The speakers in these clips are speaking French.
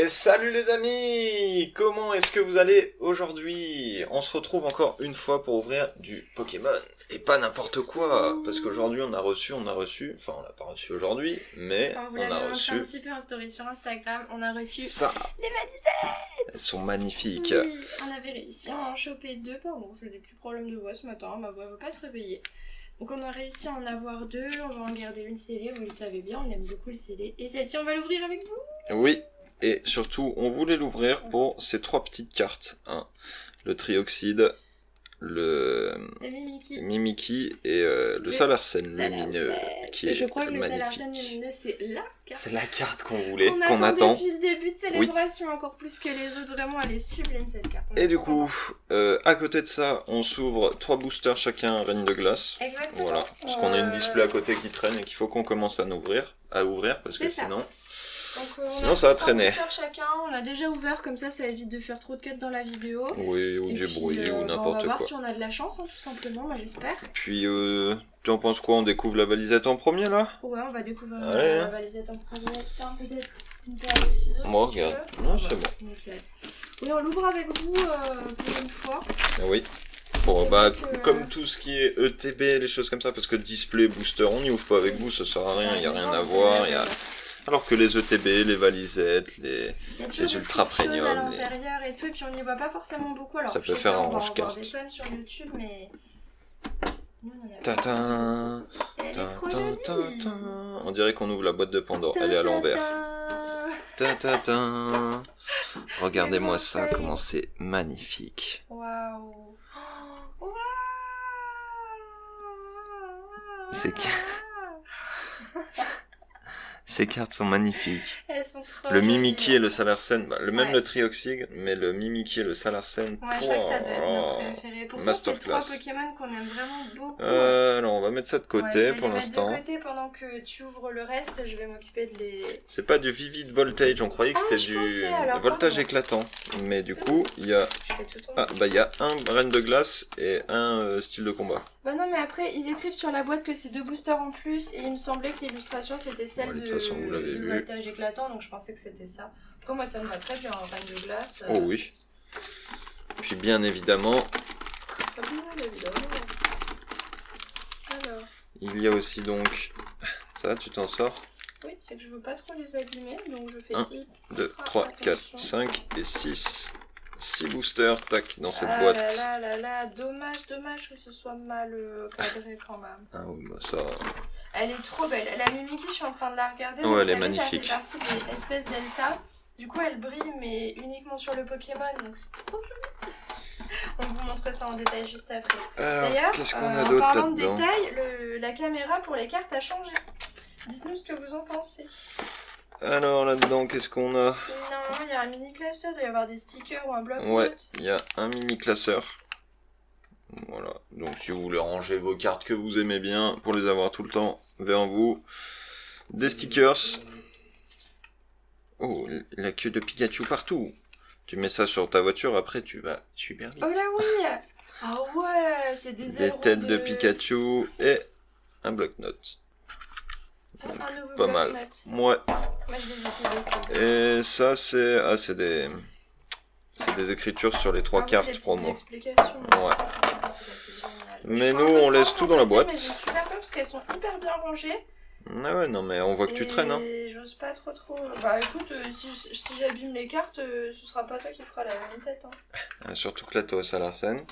Et salut les amis! Comment est-ce que vous allez aujourd'hui? On se retrouve encore une fois pour ouvrir du Pokémon. Et pas n'importe quoi, parce qu'aujourd'hui on a reçu, enfin on l'a pas reçu aujourd'hui, mais Enfin, vous on l'avez a montré reçu un petit peu en story sur Instagram, on a reçu ça. les valisettes. Elles sont magnifiques. Oui, on avait réussi à en choper deux. Pardon, j'ai des petits problèmes de voix ce matin, ma voix ne veut pas se réveiller. Donc on a réussi à en avoir deux, on va en garder une scellée, vous le savez bien, on aime beaucoup le scellé. Et celle-ci on va l'ouvrir avec vous. Oui, et surtout on voulait l'ouvrir pour ces trois petites cartes. Hein. Le Trioxide, le Mimikyu et le Salarsène lumineux, qui est je crois que le magnifique. Salarsène lumineux c'est la carte. C'est la carte qu'on voulait, qu'on attend depuis le début de célébration, oui. Encore plus que les autres, vraiment elle est sublime cette carte. Et du coup, à côté de ça, on s'ouvre 3 boosters chacun Reine de Glace. Exactement. Voilà, parce qu'on a une display à côté qui traîne et qu'il faut qu'on commence à ouvrir, parce que sinon... Donc, sinon ça va traîner. Chacun, on a déjà ouvert comme ça évite de faire trop de cuts dans la vidéo. Oui, ou du bruit ou n'importe quoi. On va voir si on a de la chance, hein, tout simplement, moi j'espère. Puis, tu en penses quoi? On découvre la valisette en premier là? Ouais, on va découvrir la valisette en premier. Tiens, peut-être une paire de ciseaux. Moi, si regarde. Non, c'est bon. Nickel. Oui, on l'ouvre avec vous pour une fois. Oui. Bon, comme tout ce qui est ETB, les choses comme ça, parce que display, booster, on n'y ouvre pas avec vous, ça sert à rien, il n'y a rien à voir. Alors que les ETB, les valisettes, les ultra premium. À l'intérieur et tout, et puis on n'y voit pas forcément beaucoup. Alors, ça peut faire un range carte. On va des tonnes sur YouTube, mais. Tintin, on dirait qu'on ouvre la boîte de Pandore, elle est à l'envers. Regardez-moi ça, comment c'est magnifique. Waouh. Ces cartes sont magnifiques. Elles sont trop le Mimikyu et le Salarsène, même le Trioxide, mais le Mimikyu et le Salarsène. Ouais, je crois que ça doit être nos préférés. Pourtant, c'est 3 Pokémon qu'on aime vraiment beaucoup. Alors, on va mettre ça de côté pour l'instant. Je vais les mettre de côté pendant que tu ouvres le reste, je vais m'occuper de les... C'est pas du Vivid Voltage, on croyait que c'était du voltage éclatant. Mais du coup, il y a... il y a un Reine de Glace et un style de combat. Bah non, mais après, ils écrivent sur la boîte que c'est 2 boosters en plus, et il me semblait que l'illustration c'était celle de voltage éclatant, donc je pensais que c'était ça. Après, moi ça me va très bien, en Reine de Glace. Oh oui. Puis bien évidemment... Alors. Il y a aussi donc... Ça, tu t'en sors? Oui, c'est que je veux pas trop les abîmer, donc je fais 1, 2, 3, 4, 5 et 6. 6 boosters, tac, dans cette boîte. Dommage que ce soit mal cadré quand même. Ah oui, bah ça... Elle est trop belle. La Mimikyu, je suis en train de la regarder. Ouais, elle est magnifique. Ça fait partie des espèces delta. Du coup, elle brille, mais uniquement sur le Pokémon, donc c'est trop joli. On vous montre ça en détail juste après. D'ailleurs, qu'est-ce qu'on a d'autre là-dedans ? En parlant de détail, la caméra pour les cartes a changé. Dites-nous ce que vous en pensez. Alors là-dedans, qu'est-ce qu'on a? Non, il y a un mini classeur, il doit y avoir des stickers ou un bloc-notes. Ouais, il y a un mini classeur. Voilà, donc si vous voulez ranger vos cartes que vous aimez bien, pour les avoir tout le temps vers vous. Des stickers. Oh, la queue de Pikachu partout. Tu mets ça sur ta voiture, après tu vas super vite. Oh là oui. Ah ouais, c'est des têtes de Pikachu et un bloc-notes. Pas mal. Ouais. Et ça c'est des écritures sur les 3 cartes promo. Ouais. Mais nous on laisse tout dans la boîte. Mais c'est super cool parce qu'elles sont hyper bien rangées. Ah ouais, non mais on voit que tu traînes. Et j'ose pas trop. Bah écoute, si j'abîme les cartes, ce sera pas toi qui fera la même tête. Hein. Surtout que là t'es au Salarsène.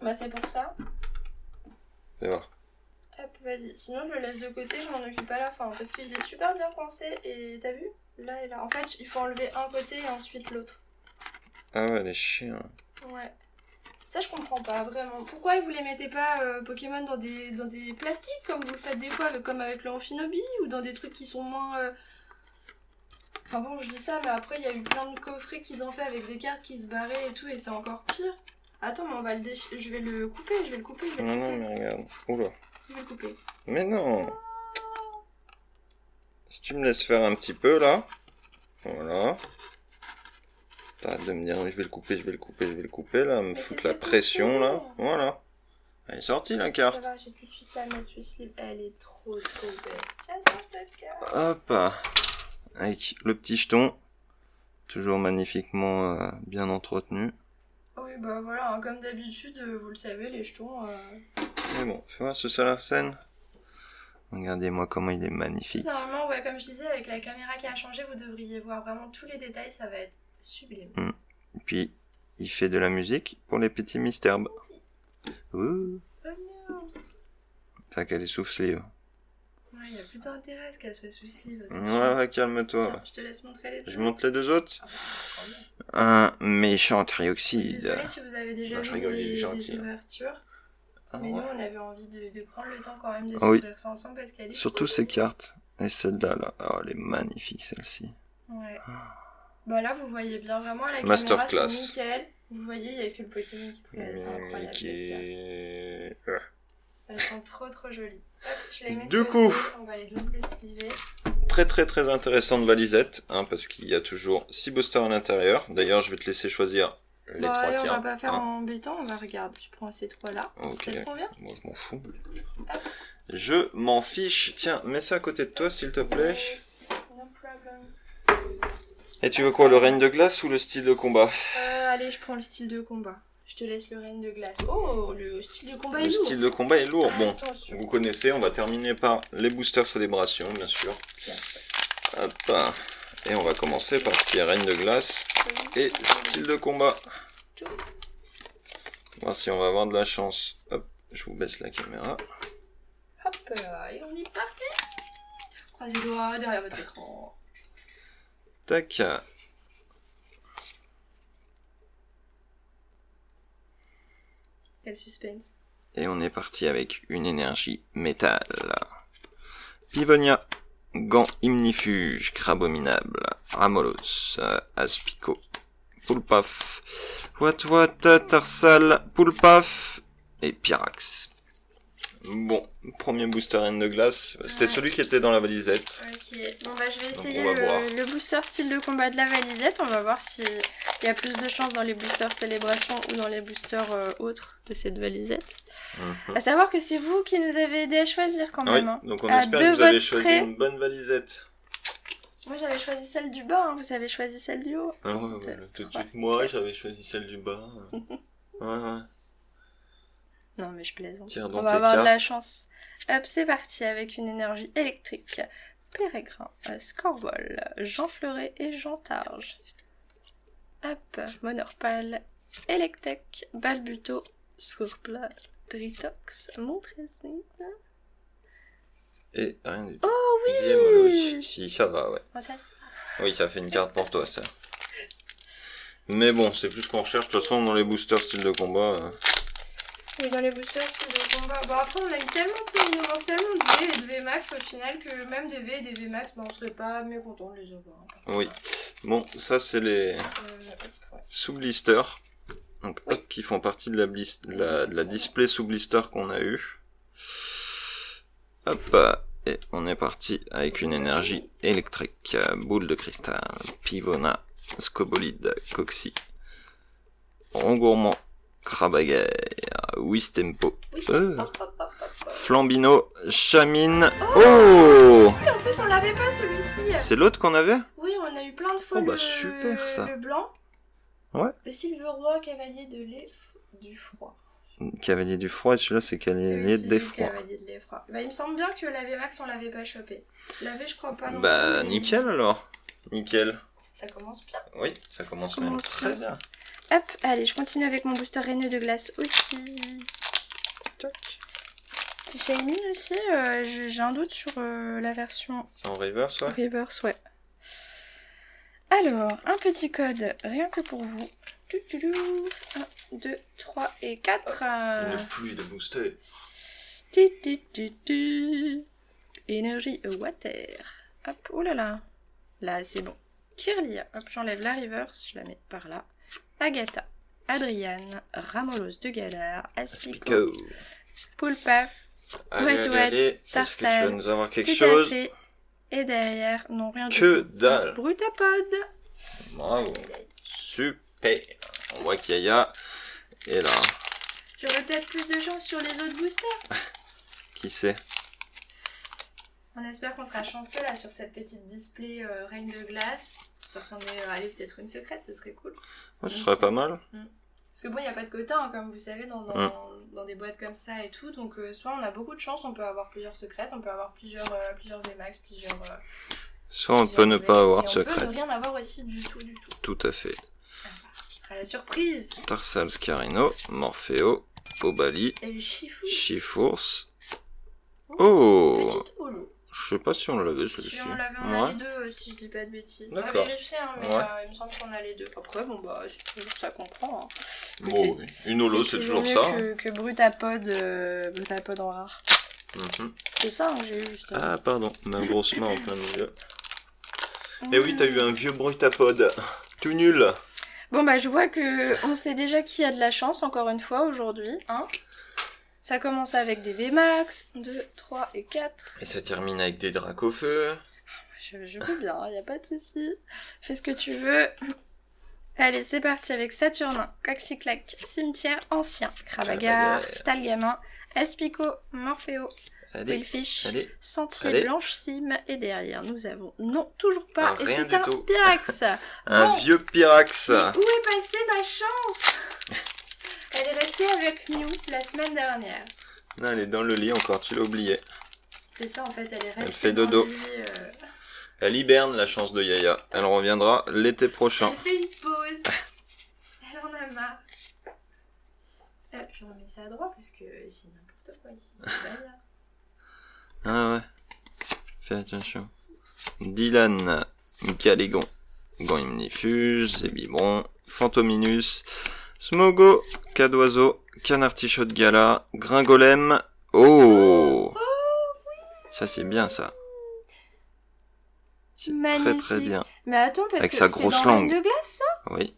Bah c'est pour ça. Fais voir. Hop, vas-y. Sinon je le laisse de côté, je m'en occupe à la fin. Parce qu'il est super bien coincé et t'as vu? Là et là. En fait, il faut enlever un côté et ensuite l'autre. Ah ouais, les chiens. Ouais. Ça je comprends pas vraiment. Pourquoi vous les mettez pas Pokémon dans des plastiques comme vous le faites des fois, comme avec le Amphinobi, ou dans des trucs qui sont moins... Enfin bon, je dis ça, mais après il y a eu plein de coffrets qu'ils ont fait avec des cartes qui se barraient et tout, et c'est encore pire. Attends, mais on va je vais le couper. Non, mais regarde. Oula. Je vais le couper. Mais non. Si tu me laisses faire un petit peu là. Voilà. T'arrêtes de me dire je vais le couper là, me foutre la pression là. Voilà. Elle est sortie la carte. Ça va, j'ai tout de suite la mettre slip. Elle est trop belle. J'adore cette carte. Hop. Avec le petit jeton. Toujours magnifiquement bien entretenu. Oui, bah voilà, hein, comme d'habitude, vous le savez, les jetons... Mais bon, fais voir ce Solar Scène. Regardez-moi comment il est magnifique. Normalement, ouais, comme je disais, avec la caméra qui a changé, vous devriez voir vraiment tous les détails, ça va être sublime. Et puis, il fait de la musique pour les petits mystères. Ouh. Oh non. T'as qu'elle est sous sleeve. Ouais, il y a plutôt intérêt à ce qu'elle soit sous sleeve. Ouais, calme-toi. Je te laisse montrer les deux. Je montre les deux autres. Ah, Un méchant trioxyde. Désolée si vous avez déjà vu des ouvertures. Ah, mais ouais. nous, on avait envie de prendre le temps quand même de s'ouvrir ça ensemble parce qu'elle est... Surtout ces cartes. Et celle-là, là. Oh, elle est magnifique, celle-ci. Ouais. Bah là, vous voyez bien vraiment à la Masterclass. caméra, c'est nickel. Vous voyez, il n'y a que le Pokémon qui peut être incroyable, cette carte. Elles sont trop jolies. Hop, je les mets Du coup, on va les double sliver. très intéressante valisette, hein, parce qu'il y a toujours 6 boosters à l'intérieur. D'ailleurs, je vais te laisser choisir les 3 allez, tiers. On va pas faire en embêtant, on va regarder. Je prends ces 3 là. Ok. Ça te convient? Moi, je m'en fous. Hop. Je m'en fiche. Tiens, mets ça à côté de toi, s'il te plaît. Yes, no problem. Et tu veux quoi, le règne de glace ou le style de combat? Allez, je prends le style de combat. Je te laisse le règne de glace. Oh, le style de combat est lourd. Le style de combat est lourd. Bon, attention. vous connaissez, on va terminer par les boosters célébration, bien sûr. Hop. Et on va commencer par ce qui est règne de glace et style de combat. Voir si on va avoir de la chance. Hop, je vous baisse la caméra. Hop, et on est parti. Croisez les doigts derrière votre écran. Tac. Quel suspense. Et on est parti avec une énergie métal. Pivonia, Gant Imnifuge, Crabominable, Ramolos, Aspico, Poulpaf, Watwat, Tarsal, Poulpaf et Pyrax. Bon, premier booster Reine de glace, c'était celui qui était dans la valisette. Ok, bon bah je vais essayer voir. le booster style de combat de la valisette. On va voir s'il y a plus de chance dans les boosters célébration ou dans les boosters autres de cette valisette. À savoir que c'est vous qui nous avez aidé à choisir quand même. Hein. Donc on espère que vous avez choisi une bonne valisette. Moi j'avais choisi celle du bas, hein. Vous avez choisi celle du haut. Ah ouais, tout de suite moi j'avais choisi celle du bas. Ouais. Non mais je plaisante. Tiens, on va avoir de la chance. Hop, c'est parti avec une énergie électrique. Pérégrin, Scorbol, Jean Fleuret et Jean Targe. Hop, Monorpal, Electek, Balbuto, Scourpla, Dritox, Montrézine. Et rien du tout. Oh oui! Diemolo, si, ça va, ouais. Oh, ça... Oui, ça fait une carte pour toi, ça. Mais bon, c'est plus qu'on recherche. De toute façon, dans les boosters style de combat... Oui, dans les boosters style de combat. Bon, après, on a eu tellement de V et de VMAX au final que même des V et des VMAX, on serait pas mécontent de les avoir. Oui. Bon, ça, c'est les sous-blisters. Donc, hop, qui font partie de la display sous-blister qu'on a eu. Hop, et on est parti avec une énergie électrique. Boule de cristal, Pivona, Scobolide, Coxy, Rongourmand, Crabagaire, Wistempo, Flambino, Chamine. Oh, en plus, on l'avait pas celui-ci. C'est l'autre qu'on avait? Oui, on a eu plein de fois super, ça. Le blanc. Ouais. Le Silverois, cavalier de du froid. Cavalier du froid, et celui-là c'est cavalier de l'effroi. Cavalier de l'effroi. Bah, il me semble bien que la VMAX on l'avait pas chopé. La V je crois pas non Bah plus, nickel alors. Nickel. Ça commence bien. Oui, ça commence même très bien. Hop, allez, je continue avec mon booster Reine de glace aussi. Tac. Petit Shaymin aussi, j'ai un doute sur la version En reverse, ouais. reverse, ouais. Alors, un petit code rien que pour vous. 1, 2, 3 et 4. Une pluie de boosters. Énergie water. Hop, oh là là. Là, c'est bon. Kirlia. Hop, j'enlève la reverse, je la mets par là. Agatha. Adriane. Ramolos de Galère. Aspico. Poulpaf. Allez, Tarsal. est-ce que tu vas nous avoir quelque Tout chose? à fait. Et derrière, non, rien du Que tout. dalle. Brutapod. Bravo. Super. On voit qu'Yaya est là. J'aurais peut-être plus de chance sur les autres boosters. Qui sait? On espère qu'on sera chanceux là sur cette petite display Reine de glace. Histoire qu'on ait, allez, peut-être une secrète, ce serait cool. Ouais, ce serait pas mal. Parce que bon, il n'y a pas de quota, hein, comme vous savez, dans des boîtes comme ça et tout. Donc, soit on a beaucoup de chance, on peut avoir plusieurs secrètes, on peut avoir plusieurs VMAX, soit on peut ne pas avoir de secrète. On peut ne rien avoir aussi du tout. Tout à fait. Ce sera la surprise. Tarsal Scarino, Morpheo, Pobali, Et Chifours. Oh, petite holo. je sais pas si on l'avait celui-ci. Si on l'avait, on a les deux, si je dis pas de bêtises. On va D'accord. vérifier, hein, mais il me semble qu'on a les deux. Après, bon, bah, c'est toujours ça qu'on prend. Hein. Bon, oui. Une holo, c'est toujours mieux ça. que Brutapod en rare. C'est ça que j'ai eu, justement. Ah, pardon, ma grosse main en plein milieu. Eh oui, t'as eu un vieux Brutapod. Tout nul. Bon, bah, je vois que on sait déjà qui a de la chance, encore une fois, aujourd'hui. Hein. Ça commence avec des VMAX, 2, 3 et 4. Et ça termine avec des dracs au feu. Je veux bien, y a pas de souci. Fais ce que tu veux. Allez, c'est parti avec Saturnin, Coxyclac, Cimetière Ancien, Cravagar, Stalgamin, Espico, Morpheo, Willfish, Sentier Blanche Cime, et derrière nous avons, non, toujours pas, et c'est un Pyrax. Un vieux Pyrax. Mais où est passée ma chance? Elle est restée avec nous la semaine dernière. Non, elle est dans le lit encore, tu l'as oublié. C'est ça en fait, elle est restée elle fait dodo. dans le lit, Elle hiberne la chance de Yaya. Elle reviendra l'été prochain. Elle fait une pause. Elle en a marre. Je remets ça à droite parce que c'est n'importe quoi ici, c'est pas là. Ah ouais. Fais attention. Dylan, Galégon, Goimnifus, Zébibron, Fantominus, Smogo, Cadoiseau, Canartichaut de Gala, Gringolem. Oh, ça c'est bien ça. C'est très très bien. Mais attends, parce avec que sa c'est grosse dans langue. Reine de Glace ça? Oui.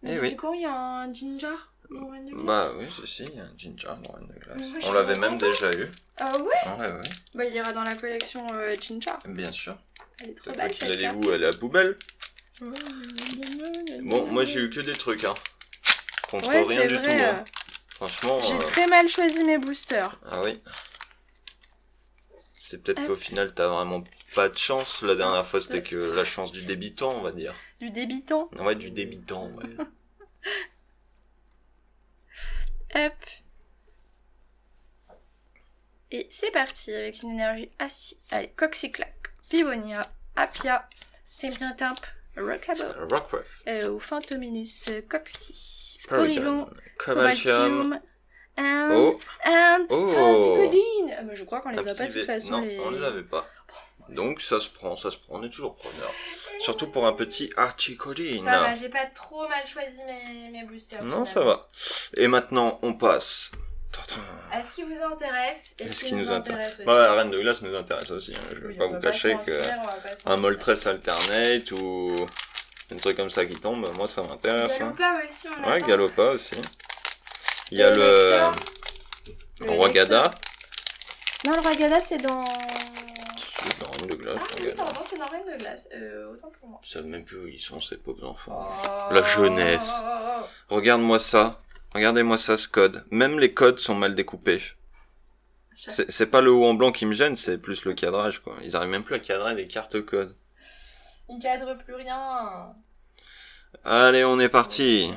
Mais depuis quand il y a un Ginger dans Reine de Glace? Bah oui, si, il y a un Ginger dans Reine de Glace. Moi, on l'avait même déjà eu. Ah ouais? Ouais, ouais. Bah il ira dans la collection Ginger. Bien sûr. Elle est trop belle. Tu l'as dit où? Elle est à la poubelle? Bon, moi j'ai eu que des trucs, hein. Contre rien du tout, hein. Franchement. J'ai très mal choisi mes boosters. Ah oui. C'est peut-être qu'au final t'as vraiment pas de chance. La dernière fois c'était que la chance du débutant, on va dire. Du débutant? Ouais, du débutant, ouais. Hop. Et c'est parti avec une énergie assis. Allez, Coxyclac, Pivonia, Apia, Sémrientimp, Rockruff, ou Fantominus, Coxy, Porygon, Cobaltium, Anticodine. Mais je crois qu'on les a pas de toute façon. Non, on les avait pas. Donc ça se prend, on est toujours preneur. Surtout pour un petit Articodine. Ça va, j'ai pas trop mal choisi mes boosters. Non, ça va. Et maintenant, on passe. Est-ce qu'il vous intéresse? Est-ce qu'il nous intéresse aussi? Ouais, la Reine de Glace nous intéresse aussi. Hein. Je vais pas vous cacher un Moltres Alternate ou un truc comme ça qui tombe, moi ça m'intéresse. Galopa aussi, on a. Ouais, Galopa aussi. Il y a le Roi Gada. Non, le Roi Gada c'est dans... C'est dans Reine de Glace. Ah oui, pardon, c'est dans Reine de Glace. Autant pour moi. Je sais même plus où ils sont ces pauvres enfants. La jeunesse. Regarde-moi ça. Regardez-moi ça, ce code. Même les codes sont mal découpés. C'est pas le haut en blanc qui me gêne, c'est plus le cadrage, quoi. Ils arrivent même plus à cadrer des cartes codes. Ils cadrent plus rien. Allez, on est parti.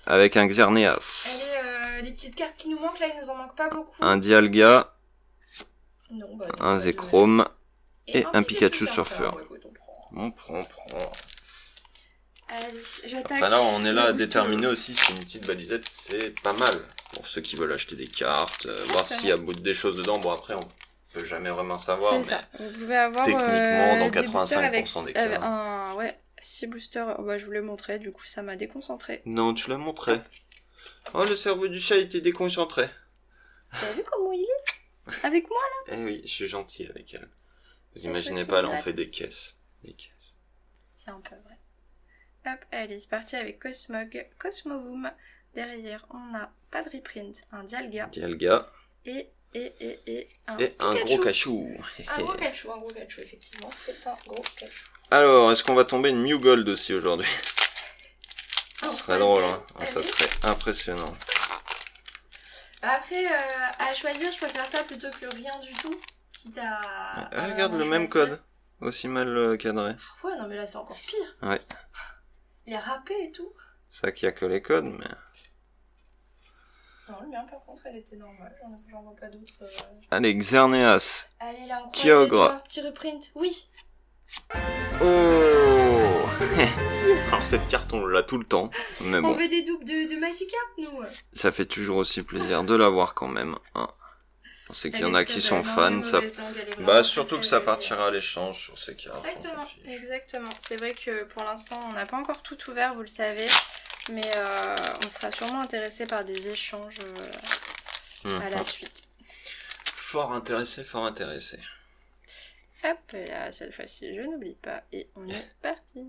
Avec un Xerneas. Allez, les petites cartes qui nous manquent, là, il nous en manque pas beaucoup. Un Dialga. Non, un Zekrom. Et un Pikachu Surfeur. On prend. Allez, j'attaque. Enfin là, on est là à déterminer aussi si une petite balisette, c'est pas mal. Pour ceux qui veulent acheter des cartes, voir s'il y a des choses dedans. Bon, après, on peut jamais vraiment savoir, mais ça. Vous pouvez avoir, techniquement, dans 85% des cas. Ouais, 6 boosters. Oh, bah, je vous l'ai montré, du coup, ça m'a déconcentré. Non, tu l'as montré. Oh, le cerveau du chat était déconcentré. Vous avez vu comment il est? Avec moi, là? Eh oui, je suis gentil avec elle. Vous imaginez pas, là, on fait des caisses. C'est un peu vrai. Hop, allez, c'est parti avec Cosmog, Cosmovoom. Derrière, on a pas de reprint, un Dialga. Et un gros cachou. Un gros cachou, effectivement, c'est un gros cachou. Alors, est-ce qu'on va tomber une Mew Gold aussi aujourd'hui? Ce serait drôle, hein. Ça serait impressionnant. Après, à choisir, je préfère ça plutôt que rien du tout. Quitte à regarde le même code. aussi mal cadré. Ah ouais, non mais là c'est encore pire. Ouais. Il est râpé et tout. C'est ça qu'il y a que les codes, mais... Non, le mien par contre, elle était normale. J'en vois pas d'autres. Allez, Xerneas. Allez là, on croise Kyogre. les doigts. Petit reprint. Oui. Oh. Alors cette carte, on l'a tout le temps. Mais On bon, veut des doubles de Magikarp, nous. ça fait toujours aussi plaisir de l'avoir quand même. Hein. On sait qu'il y en a qui sont fans. Ça... Bah surtout que ça partira à l'échange sur ces cartes. Exactement, exactement. C'est vrai que pour l'instant, on n'a pas encore tout ouvert, vous le savez. Mais on sera sûrement intéressé par des échanges à la suite. Fort intéressé, fort intéressé. Hop là, cette fois-ci, je n'oublie pas. Et on est parti.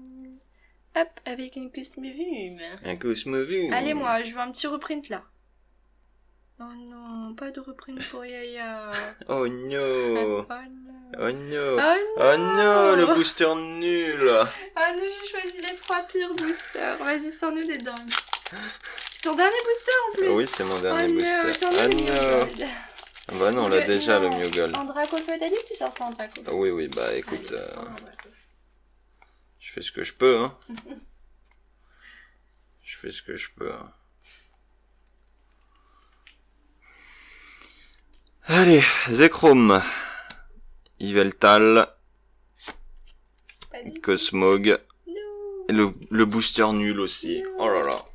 Hop, avec une Cosmovume. Un Cosmovume. Allez, moi, je veux un petit reprint là. Oh non, pas de reprint pour Yaya. Oh no. Oh non. Oh no. Oh non. Oh no, le booster nul. Ah non, j'ai choisi les 3 pires boosters. Vas-y, sors-nous des dingues. C'est ton dernier booster en plus. Oui, c'est mon dernier booster. Oh no. Ah bah non, on l'a déjà le Mewgol. En Draco, t'as dit que tu sortais en Draco. Ah oui, bah écoute, Allez, je fais ce que je peux, hein. Je fais ce que je peux, hein. Allez, Zekrom, Yveltal, Cosmog, et le booster nul aussi. Oh là là.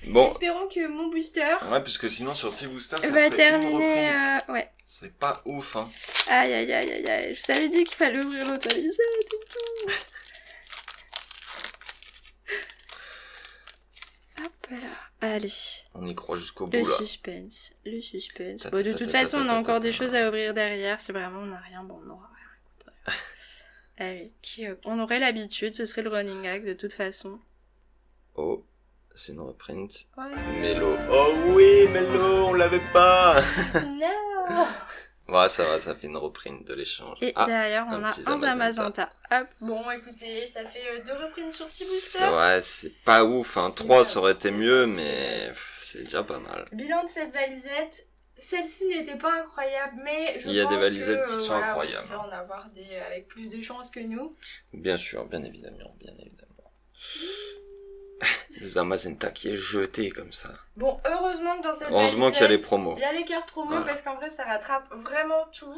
Bon. Espérons que mon booster Ouais, parce que sinon sur 6 boosters, ça va fait terminer. Ouais. C'est pas ouf, hein. Aïe aïe aïe aïe aïe. Je vous avais dit qu'il fallait ouvrir l'autorisette et tout. Hop là. Allez. On y croit jusqu'au bout Le là. suspense. Le suspense. Bon, de toute façon, on a encore des choses à ouvrir derrière. Si vraiment on n'a rien, bon, on n'aura rien. Allez, on aurait l'habitude, ce serait le running gag de toute façon. Oh, c'est une reprint. Oh Mélo. Oh oui, Mélo, on l'avait pas. non. Ouais, ça va, ça fait une reprint de l'échange. Et derrière, on a un Zamazenta. Hop, bon, écoutez, ça fait 2 reprints sur 6 boosters. C'est vrai, c'est pas ouf, hein. 3 ça aurait été mieux, mais c'est déjà pas mal. Bilan de cette valisette, celle-ci n'était pas incroyable, mais je pense que... Il y a des valisettes qui sont incroyables. On va en avoir des avec plus de chance que nous. Bien sûr, bien évidemment, bien évidemment. Le Zamazenta qui est jeté comme ça. Bon, heureusement que dans cette Heureusement qu'il y a les promos. Il y a les cartes promos parce qu'en vrai, ça rattrape vraiment tout.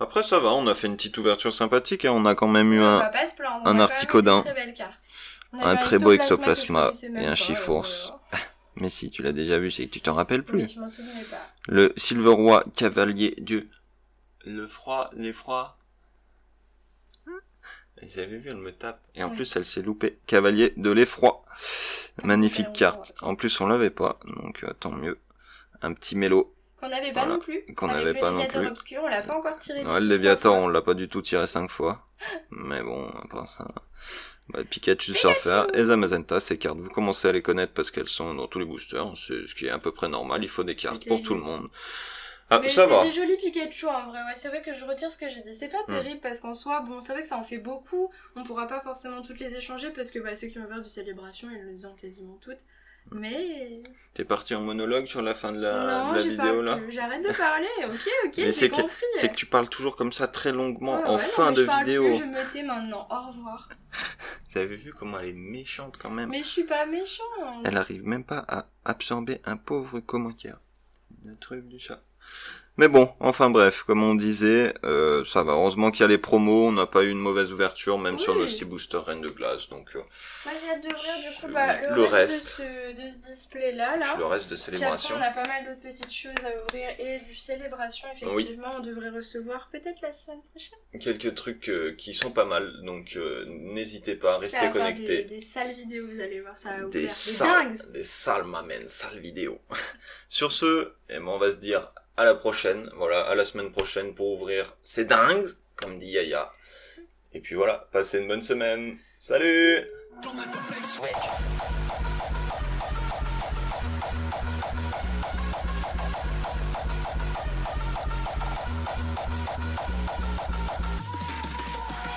Après, ça va, on a fait une petite ouverture sympathique. Hein. On a quand même eu on va pas se plaindre, un Articodin, un très beau Exoplasma et un Chiforce. Mais si tu l'as déjà vu, c'est que tu t'en rappelles plus. Oui, je m'en souvenais pas. Le Silveroi Cavalier Dieu. Le froid, les froids. Vous avez vu, elle me tape. Et en plus, elle s'est loupée. Cavalier de l'effroi. Magnifique carte. En plus, on l'avait pas, donc tant mieux. Un petit mélo. Qu'on n'avait pas non plus. Qu'on n'avait pas non plus. Obscur, on l'a pas encore tiré. Ouais, le Léviator, on l'a pas du tout tiré 5 fois. Mais bon, après ça... Bah, Pikachu, Surfer et Zamazenta, ces cartes, vous commencez à les connaître parce qu'elles sont dans tous les boosters. C'est ce qui est à peu près normal. Il faut des cartes pour tout le monde. Ah, mais ça va. C'est des jolis Pikachu en vrai, ouais, c'est vrai que je retire ce que j'ai dit. C'est pas terrible parce qu'en soi, bon, c'est vrai que ça en fait beaucoup. On pourra pas forcément toutes les échanger parce que bah, ceux qui ont ouvert du Célébration, ils les ont quasiment toutes. Mais. T'es parti en monologue sur la fin de la vidéo là? J'arrête de parler, ok, mais j'ai compris. C'est que tu parles toujours comme ça très longuement en non, fin de vidéo. Plus, je me tais maintenant, au revoir. Vous avez vu comment elle est méchante quand même? Mais je suis pas méchante. Elle arrive même pas à absorber un pauvre commentaire. Le truc du chat. Mais bon, enfin bref, comme on disait, ça va. Heureusement qu'il y a les promos, on n'a pas eu une mauvaise ouverture, même sur le Sea Booster Reine de Glace, donc... Moi j'ai hâte d'ouvrir du coup le reste de ce display-là. Puis le reste de Célébration. Puis après, on a pas mal d'autres petites choses à ouvrir, et du Célébration, effectivement, on devrait recevoir peut-être la semaine prochaine. Quelques trucs qui sont pas mal, donc n'hésitez pas, restez connectés. Des sales vidéos, vous allez voir, ça va des dingues. Des sales, m'amène, sales vidéos. Sur ce, on va se dire... à la prochaine, voilà, à la semaine prochaine pour ouvrir ces dingues, comme dit Yaya. Et puis voilà, passez une bonne semaine. Salut!